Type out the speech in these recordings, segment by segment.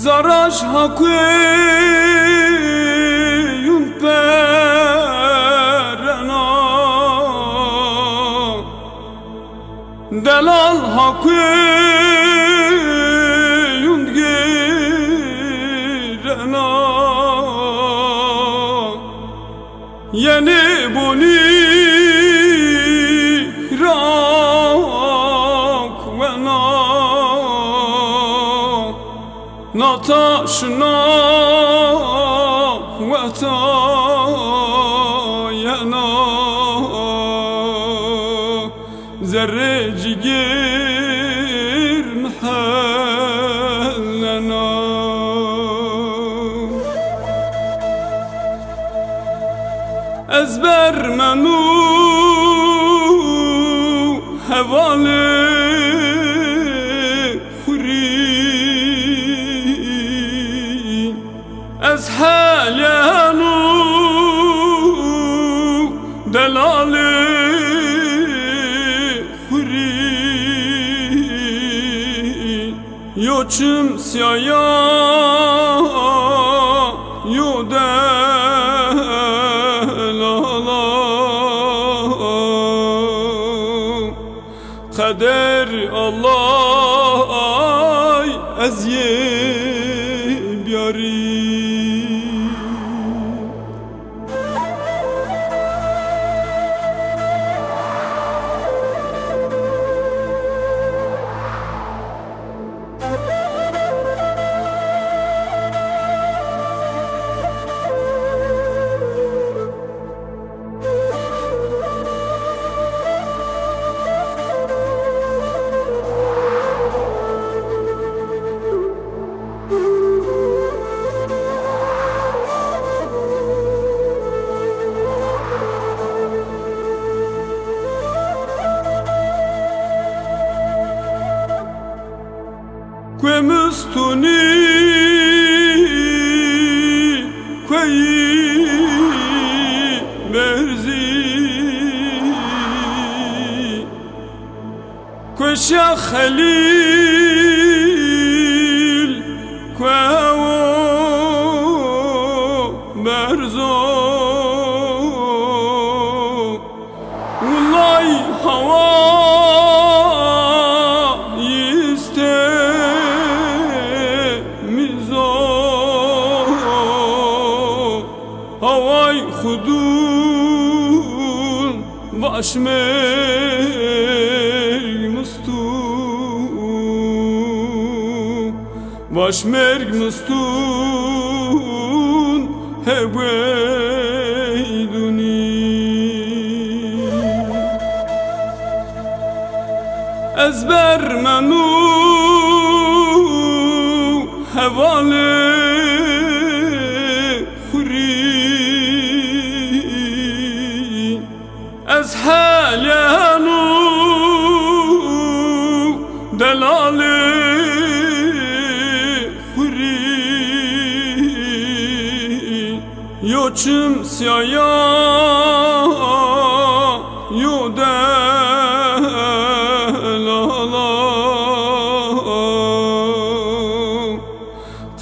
Zaraş hakuyun perena Delal hakuyun girena Yeni buni rak vena Nataşna ve tayena Zerreci gir mehellena Ezber menu hevale از حالانو دلال خوری یوچم سیایا یو دلالا قدر الله ay از یه بیاری Quemustuni quei merzi quesha khalil quao merzo wallahi hawa Havay khudun başmerg mustu başmerg mustun heveyduni ezber menu hevale از حالانو دلال خوری یوچم سیایا یو دلالا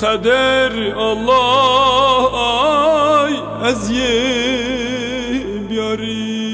قدر الله ay از یه بیاری